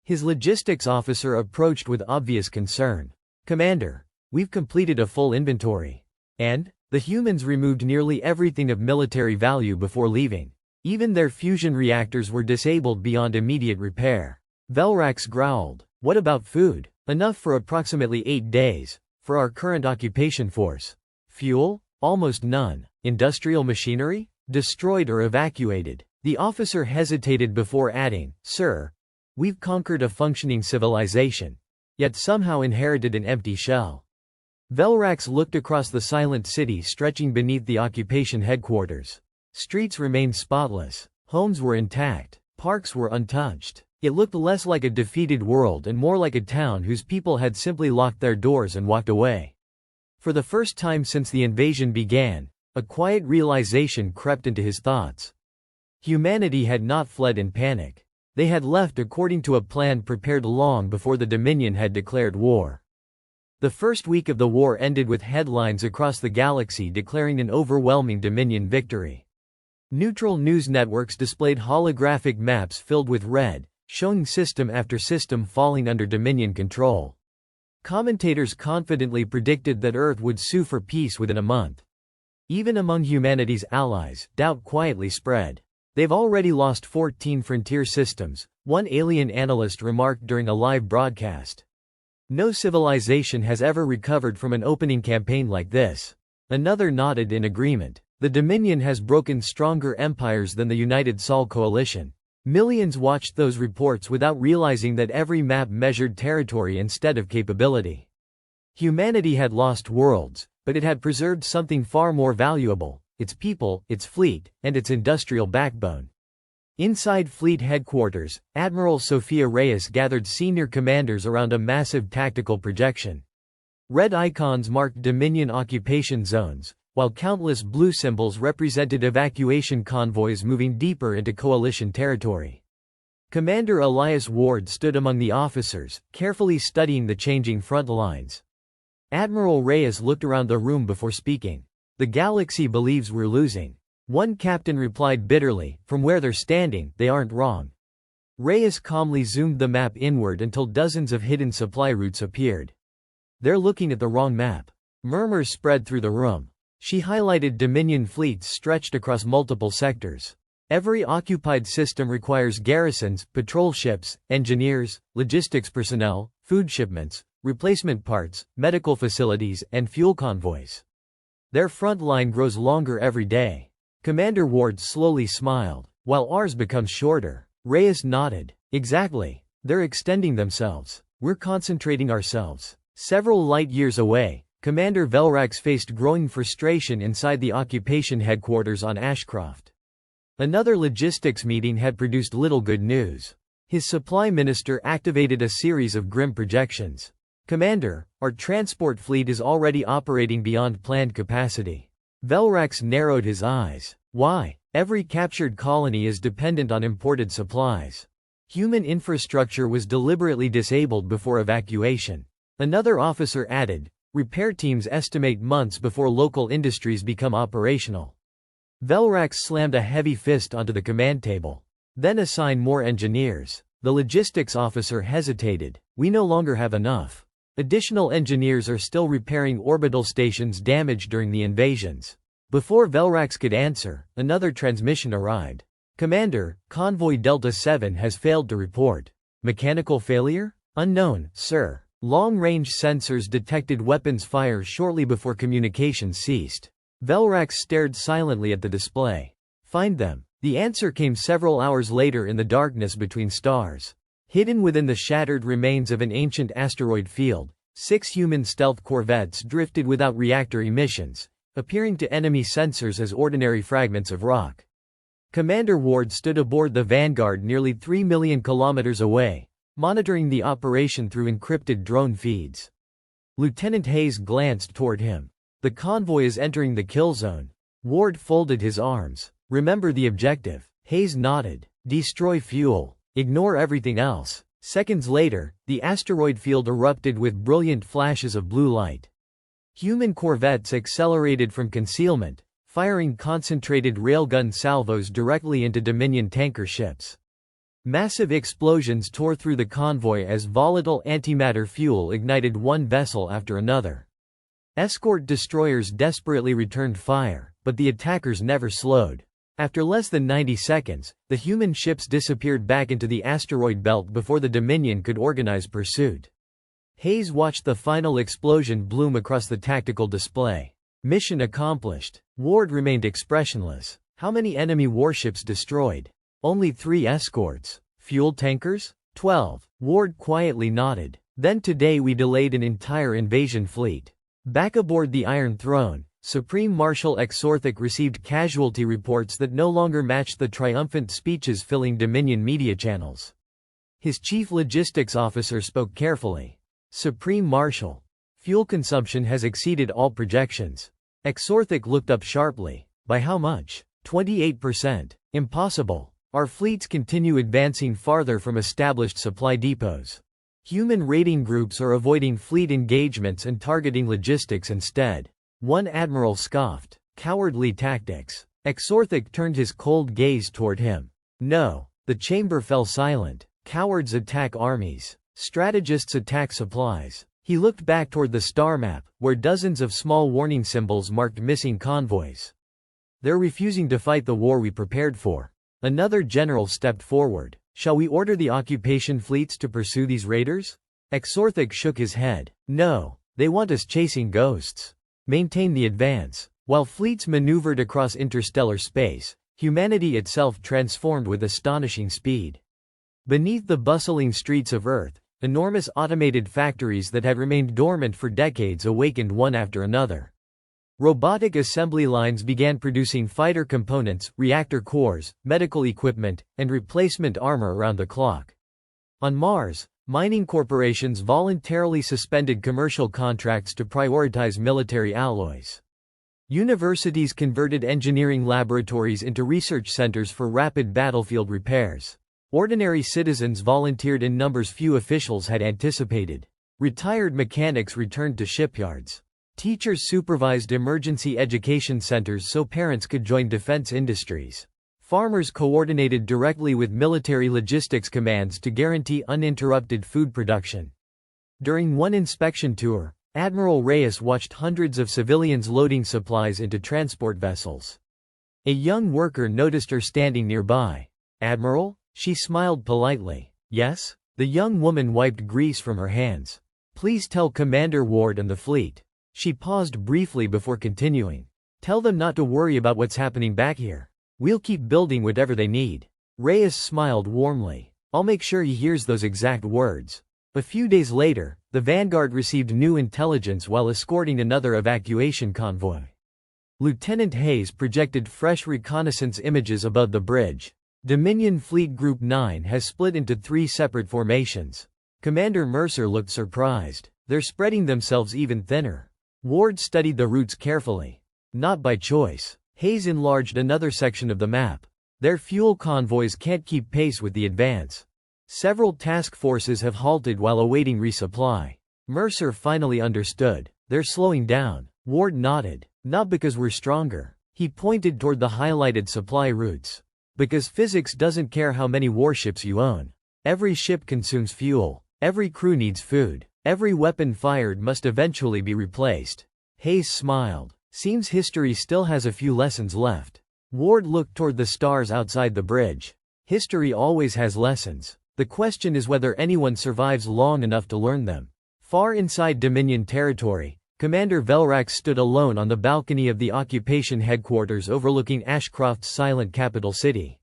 His logistics officer approached with obvious concern. "Commander, we've completed a full inventory." "And?" The humans removed nearly everything of military value before leaving. Even their fusion reactors were disabled beyond immediate repair. Velrax growled, "What about food? Enough for approximately 8 days, for our current occupation force. Fuel? Almost none. Industrial machinery? Destroyed or evacuated." The officer hesitated before adding, "Sir, we've conquered a functioning civilization, yet somehow inherited an empty shell." Velrax looked across the silent city stretching beneath the occupation headquarters. Streets remained spotless. Homes were intact. Parks were untouched. It looked less like a defeated world and more like a town whose people had simply locked their doors and walked away. For the first time since the invasion began, a quiet realization crept into his thoughts. Humanity had not fled in panic. They had left according to a plan prepared long before the Dominion had declared war. The first week of the war ended with headlines across the galaxy declaring an overwhelming Dominion victory. Neutral news networks displayed holographic maps filled with red, showing system after system falling under Dominion control. Commentators confidently predicted that Earth would sue for peace within a month. Even among humanity's allies, doubt quietly spread. "They've already lost 14 frontier systems," one alien analyst remarked during a live broadcast. "No civilization has ever recovered from an opening campaign like this." Another nodded in agreement. "The Dominion has broken stronger empires than the United Sol Coalition." Millions watched those reports without realizing that every map measured territory instead of capability. Humanity had lost worlds, but it had preserved something far more valuable: its people, its fleet, and its industrial backbone. Inside fleet headquarters, Admiral Sophia Reyes gathered senior commanders around a massive tactical projection. Red icons marked Dominion occupation zones, while countless blue symbols represented evacuation convoys moving deeper into coalition territory. Commander Elias Ward stood among the officers, carefully studying the changing front lines. Admiral Reyes looked around the room before speaking. "The galaxy believes we're losing." One captain replied bitterly, "From where they're standing, they aren't wrong." Reyes calmly zoomed the map inward until dozens of hidden supply routes appeared. "They're looking at the wrong map." Murmurs spread through the room. She highlighted Dominion fleets stretched across multiple sectors. Every occupied system requires garrisons, patrol ships, engineers, logistics personnel, food shipments, replacement parts, medical facilities, and fuel convoys. Their front line grows longer every day. Commander Ward slowly smiled. "While ours becomes shorter." Reyes nodded. "Exactly. They're extending themselves. We're concentrating ourselves." Several light years away, Commander Velrax faced growing frustration inside the occupation headquarters on Ashcroft. Another logistics meeting had produced little good news. His supply minister activated a series of grim projections. "Commander, our transport fleet is already operating beyond planned capacity." Velrax narrowed his eyes. "Why? Every captured colony is dependent on imported supplies. Human infrastructure was deliberately disabled before evacuation." Another officer added, "Repair teams estimate months before local industries become operational." Velrax slammed a heavy fist onto the command table. "Then assign more engineers." The logistics officer hesitated. "We no longer have enough. Additional engineers are still repairing orbital stations damaged during the invasions." Before Velrax could answer, another transmission arrived. "Commander, Convoy Delta 7 has failed to report." "Mechanical failure?" "Unknown, sir. Long-range sensors detected weapons fire shortly before communications ceased." Velrax stared silently at the display. "Find them." The answer came several hours later in the darkness between stars. Hidden within the shattered remains of an ancient asteroid field, 6 human stealth corvettes drifted without reactor emissions, appearing to enemy sensors as ordinary fragments of rock. Commander Ward stood aboard the Vanguard nearly 3 million kilometers away, monitoring the operation through encrypted drone feeds. Lieutenant Hayes glanced toward him. "The convoy is entering the kill zone." Ward folded his arms. "Remember the objective." Hayes nodded. "Destroy fuel. Ignore everything else." Seconds later, the asteroid field erupted with brilliant flashes of blue light. Human corvettes accelerated from concealment, firing concentrated railgun salvos directly into Dominion tanker ships. Massive explosions tore through the convoy as volatile antimatter fuel ignited one vessel after another. Escort destroyers desperately returned fire, but the attackers never slowed. After less than 90 seconds, the human ships disappeared back into the asteroid belt before the Dominion could organize pursuit. Hayes watched the final explosion bloom across the tactical display. Mission accomplished. Ward remained expressionless. How many enemy warships destroyed? Only 3 escorts. Fuel tankers? 12. Ward quietly nodded. Then today we delayed an entire invasion fleet. Back aboard the Iron Throne, Supreme Marshal Exorthic received casualty reports that no longer matched the triumphant speeches filling Dominion media channels. His chief logistics officer spoke carefully. Supreme Marshal. Fuel consumption has exceeded all projections. Exorthic looked up sharply. By how much? 28%. Impossible. Our fleets continue advancing farther from established supply depots. Human raiding groups are avoiding fleet engagements and targeting logistics instead. One admiral scoffed. Cowardly tactics. Exorthic turned his cold gaze toward him. No. The chamber fell silent. Cowards attack armies. Strategists attack supplies. He looked back toward the star map, where dozens of small warning symbols marked missing convoys. They're refusing to fight the war we prepared for. Another general stepped forward. Shall we order the occupation fleets to pursue these raiders? Exorthic shook his head. No. They want us chasing ghosts. Maintain the advance. While fleets maneuvered across interstellar space, humanity itself transformed with astonishing speed. Beneath the bustling streets of Earth, enormous automated factories that had remained dormant for decades awakened one after another. Robotic assembly lines began producing fighter components, reactor cores, medical equipment, and replacement armor around the clock. On Mars, mining corporations voluntarily suspended commercial contracts to prioritize military alloys. Universities converted engineering laboratories into research centers for rapid battlefield repairs. Ordinary citizens volunteered in numbers few officials had anticipated. Retired mechanics returned to shipyards. Teachers supervised emergency education centers so parents could join defense industries. Farmers coordinated directly with military logistics commands to guarantee uninterrupted food production. During one inspection tour, Admiral Reyes watched hundreds of civilians loading supplies into transport vessels. A young worker noticed her standing nearby. "Admiral?" She smiled politely. "Yes?" The young woman wiped grease from her hands. "Please tell Commander Ward and the fleet." She paused briefly before continuing. "Tell them not to worry about what's happening back here. We'll keep building whatever they need." Reyes smiled warmly. "I'll make sure he hears those exact words." A few days later, the Vanguard received new intelligence while escorting another evacuation convoy. Lieutenant Hayes projected fresh reconnaissance images above the bridge. Dominion Fleet Group 9 has split into 3 separate formations. Commander Mercer looked surprised. They're spreading themselves even thinner. Ward studied the routes carefully. Not by choice. Hayes enlarged another section of the map. Their fuel convoys can't keep pace with the advance. Several task forces have halted while awaiting resupply. Mercer finally understood. They're slowing down. Ward nodded. Not because we're stronger. He pointed toward the highlighted supply routes. Because physics doesn't care how many warships you own. Every ship consumes fuel. Every crew needs food. Every weapon fired must eventually be replaced. Hayes smiled. Seems history still has a few lessons left. Ward looked toward the stars outside the bridge. History always has lessons. The question is whether anyone survives long enough to learn them. Far inside Dominion territory, Commander Velrax stood alone on the balcony of the occupation headquarters overlooking Ashcroft's silent capital city.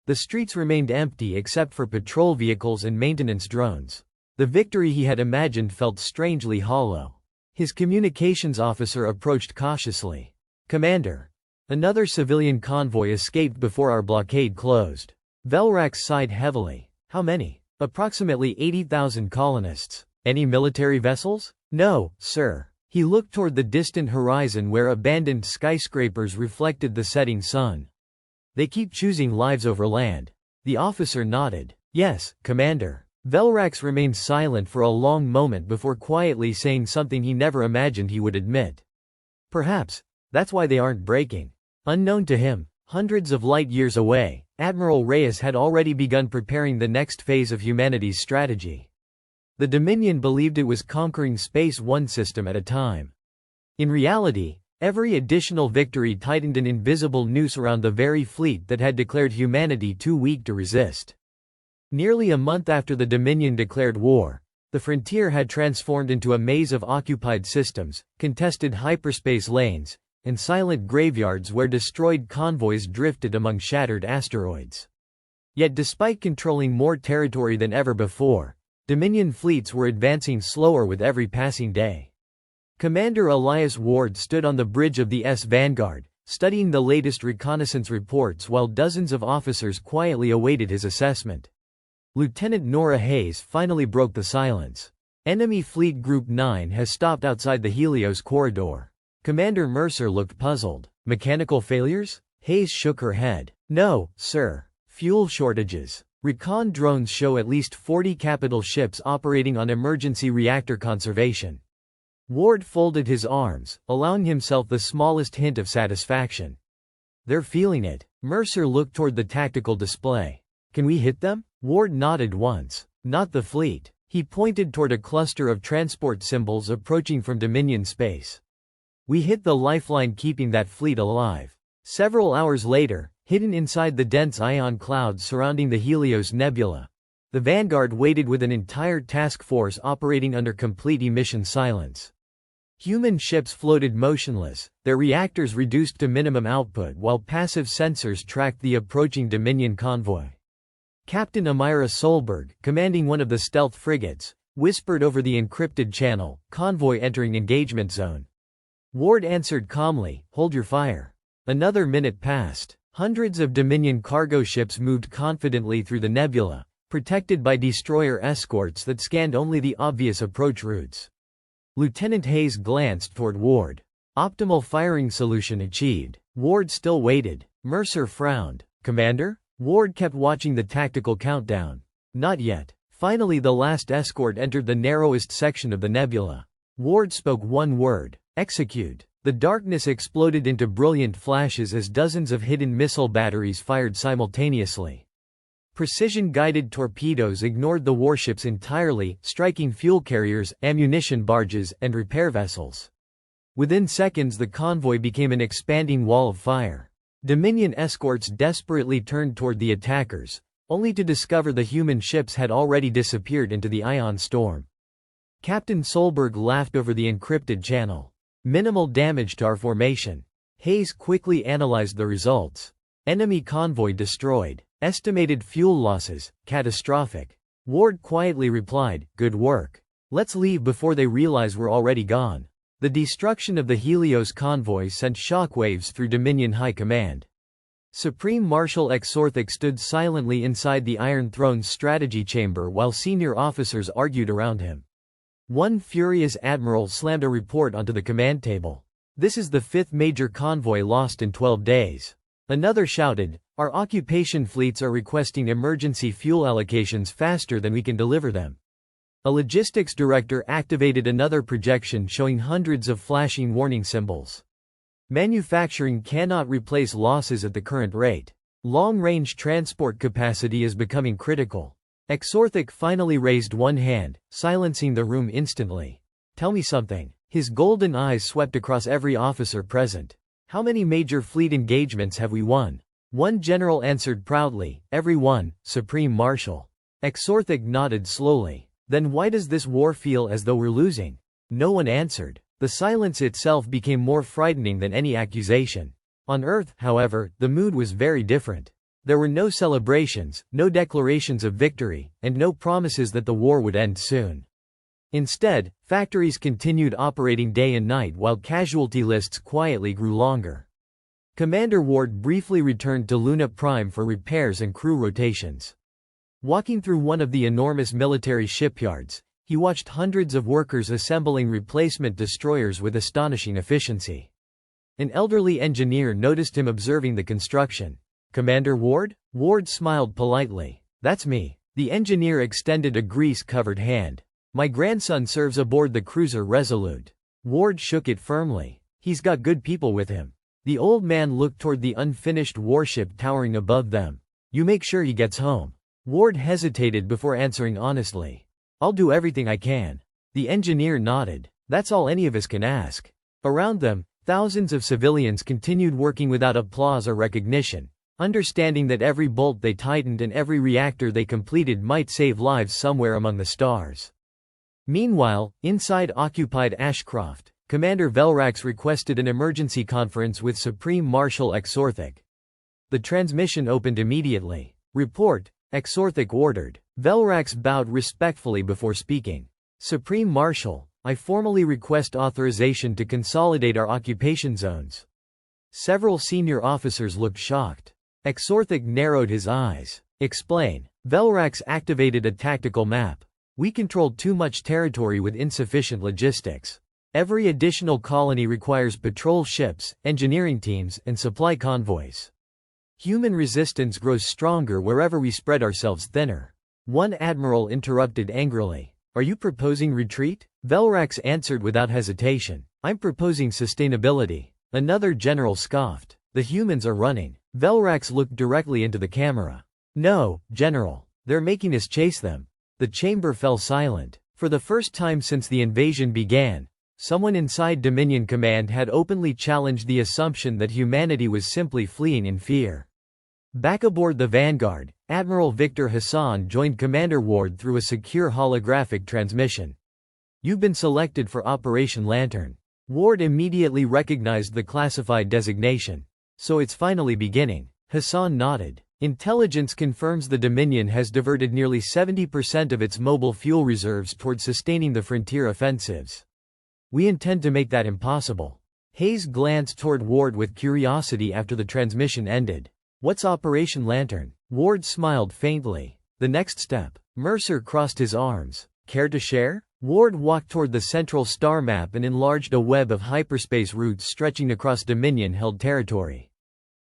The streets remained empty except for patrol vehicles and maintenance drones. The victory he had imagined felt strangely hollow. His communications officer approached cautiously. "Commander." Another civilian convoy escaped before our blockade closed. Velrax sighed heavily. "How many?" "Approximately 80,000 colonists." "Any military vessels?" "No, sir." He looked toward the distant horizon where abandoned skyscrapers reflected the setting sun. "They keep choosing lives over land." The officer nodded. "Yes, Commander." Velrax remained silent for a long moment before quietly saying something he never imagined he would admit. "Perhaps that's why they aren't breaking." Unknown to him, hundreds of light years away, Admiral Reyes had already begun preparing the next phase of humanity's strategy. The Dominion believed it was conquering space one system at a time. In reality, every additional victory tightened an invisible noose around the very fleet that had declared humanity too weak to resist. Nearly a month after the Dominion declared war, the frontier had transformed into a maze of occupied systems, contested hyperspace lanes, and silent graveyards where destroyed convoys drifted among shattered asteroids. Yet despite controlling more territory than ever before, Dominion fleets were advancing slower with every passing day. Commander Elias Ward stood on the bridge of the Vanguard, studying the latest reconnaissance reports while dozens of officers quietly awaited his assessment. Lieutenant Nora Hayes finally broke the silence. Enemy Fleet Group 9 has stopped outside the Helios corridor. Commander Mercer looked puzzled. Mechanical failures? Hayes shook her head. No, sir. Fuel shortages. Recon drones show at least 40 capital ships operating on emergency reactor conservation. Ward folded his arms, allowing himself the smallest hint of satisfaction. They're feeling it. Mercer looked toward the tactical display. Can we hit them? Ward nodded once. Not the fleet. He pointed toward a cluster of transport symbols approaching from Dominion space. We hit the lifeline keeping that fleet alive. Several hours later, hidden inside the dense ion clouds surrounding the Helios Nebula, the Vanguard waited with an entire task force operating under complete emission silence. Human ships floated motionless, their reactors reduced to minimum output while passive sensors tracked the approaching Dominion convoy. Captain Amira Solberg, commanding one of the stealth frigates, whispered over the encrypted channel, "Convoy entering engagement zone." Ward answered calmly, "Hold your fire." Another minute passed. Hundreds of Dominion cargo ships moved confidently through the nebula, protected by destroyer escorts that scanned only the obvious approach routes. Lieutenant Hayes glanced toward Ward. Optimal firing solution achieved. Ward still waited. Mercer frowned. "Commander?" Ward kept watching the tactical countdown. "Not yet." Finally the last escort entered the narrowest section of the nebula. Ward spoke one word: "Execute." The darkness exploded into brilliant flashes as dozens of hidden missile batteries fired simultaneously. Precision-guided torpedoes ignored the warships entirely, striking fuel carriers, ammunition barges, and repair vessels. Within seconds the convoy became an expanding wall of fire. Dominion escorts desperately turned toward the attackers, only to discover the human ships had already disappeared into the ion storm. Captain Solberg laughed over the encrypted channel. "Minimal damage to our formation." Hayes quickly analyzed the results. Enemy convoy destroyed. Estimated fuel losses, catastrophic. Ward quietly replied, "Good work. Let's leave before they realize we're already gone." The destruction of the Helios convoy sent shockwaves through Dominion High Command. Supreme Marshal Exorthic stood silently inside the Iron Throne's strategy chamber while senior officers argued around him. One furious admiral slammed a report onto the command table. "This is the 5th major convoy lost in 12 days. Another shouted, "Our occupation fleets are requesting emergency fuel allocations faster than we can deliver them." A logistics director activated another projection showing hundreds of flashing warning symbols. Manufacturing cannot replace losses at the current rate. Long-range transport capacity is becoming critical. Exorthic finally raised one hand, silencing the room instantly. "Tell me something." His golden eyes swept across every officer present. "How many major fleet engagements have we won?" One general answered proudly, "Every one, Supreme Marshal." Exorthic nodded slowly. "Then why does this war feel as though we're losing?" No one answered. The silence itself became more frightening than any accusation. On Earth, however, the mood was very different. There were no celebrations, no declarations of victory, and no promises that the war would end soon. Instead, factories continued operating day and night while casualty lists quietly grew longer. Commander Ward briefly returned to Luna Prime for repairs and crew rotations. Walking through one of the enormous military shipyards, he watched hundreds of workers assembling replacement destroyers with astonishing efficiency. An elderly engineer noticed him observing the construction. "Commander Ward?" Ward smiled politely. "That's me." The engineer extended a grease-covered hand. "My grandson serves aboard the cruiser Resolute." Ward shook it firmly. "He's got good people with him." The old man looked toward the unfinished warship towering above them. "You make sure he gets home." Ward hesitated before answering honestly. "I'll do everything I can." The engineer nodded. "That's all any of us can ask." Around them, thousands of civilians continued working without applause or recognition, understanding that every bolt they tightened and every reactor they completed might save lives somewhere among the stars. Meanwhile, inside occupied Ashcroft, Commander Velrax requested an emergency conference with Supreme Marshal Exorthic. The transmission opened immediately. "Report," Exorthic ordered. Velrax bowed respectfully before speaking. "Supreme Marshal, I formally request authorization to consolidate our occupation zones." Several senior officers looked shocked. Exorthic narrowed his eyes. "Explain." Velrax activated a tactical map. "We control too much territory with insufficient logistics. Every additional colony requires patrol ships, engineering teams, and supply convoys. Human resistance grows stronger wherever we spread ourselves thinner." One admiral interrupted angrily. "Are you proposing retreat?" Velrax answered without hesitation. "I'm proposing sustainability." Another general scoffed. "The humans are running." Velrax looked directly into the camera. "No, General. They're making us chase them." The chamber fell silent. For the first time since the invasion began, someone inside Dominion Command had openly challenged the assumption that humanity was simply fleeing in fear. Back aboard the Vanguard, Admiral Victor Hassan joined Commander Ward through a secure holographic transmission. "You've been selected for Operation Lantern." Ward immediately recognized the classified designation. "So it's finally beginning." Hassan nodded. "Intelligence confirms the Dominion has diverted nearly 70% of its mobile fuel reserves toward sustaining the frontier offensives. We intend to make that impossible." Hayes glanced toward Ward with curiosity after the transmission ended. "What's Operation Lantern?" Ward smiled faintly. "The next step." Mercer crossed his arms. "Care to share?" Ward walked toward the central star map and enlarged a web of hyperspace routes stretching across Dominion-held territory.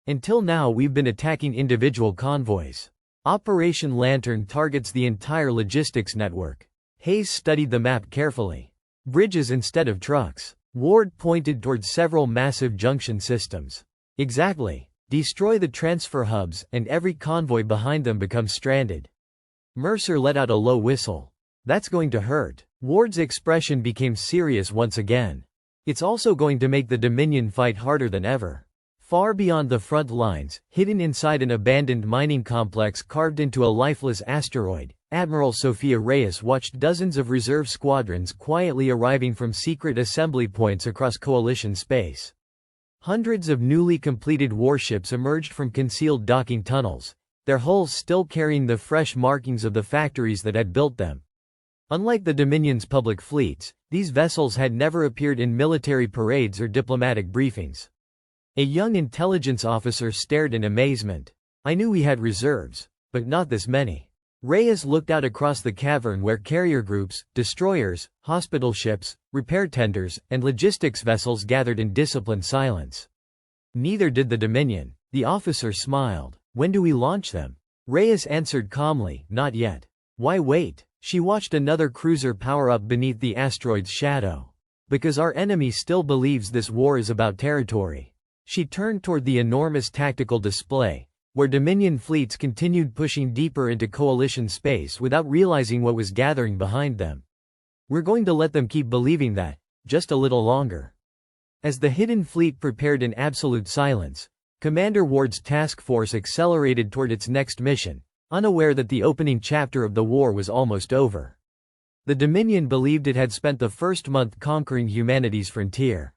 "Until now we've been attacking individual convoys. Operation Lantern targets the entire logistics network." Hayes studied the map carefully. "Bridges instead of trucks." Ward pointed toward several massive junction systems. "Exactly. Destroy the transfer hubs, and every convoy behind them becomes stranded." Mercer let out a low whistle. "That's going to hurt." Ward's expression became serious once again. "It's also going to make the Dominion fight harder than ever." Far beyond the front lines, hidden inside an abandoned mining complex carved into a lifeless asteroid, Admiral Sophia Reyes watched dozens of reserve squadrons quietly arriving from secret assembly points across Coalition space. Hundreds of newly completed warships emerged from concealed docking tunnels, their hulls still carrying the fresh markings of the factories that had built them. Unlike the Dominion's public fleets, these vessels had never appeared in military parades or diplomatic briefings. A young intelligence officer stared in amazement. "I knew we had reserves, but not this many." Reyes looked out across the cavern where carrier groups, destroyers, hospital ships, repair tenders, and logistics vessels gathered in disciplined silence. Neither did the Dominion. The officer smiled. "When do we launch them?" Reyes answered calmly, "Not yet." "Why wait?" She watched another cruiser power up beneath the asteroid's shadow. "Because our enemy still believes this war is about territory." She turned toward the enormous tactical display, where Dominion fleets continued pushing deeper into Coalition space without realizing what was gathering behind them. "We're going to let them keep believing that, just a little longer." As the hidden fleet prepared in absolute silence, Commander Ward's task force accelerated toward its next mission, unaware that the opening chapter of the war was almost over. The Dominion believed it had spent the first month conquering humanity's frontier.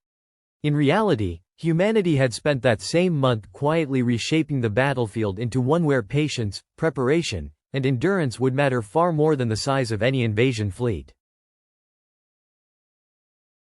In reality, humanity had spent that same month quietly reshaping the battlefield into one where patience, preparation, and endurance would matter far more than the size of any invasion fleet.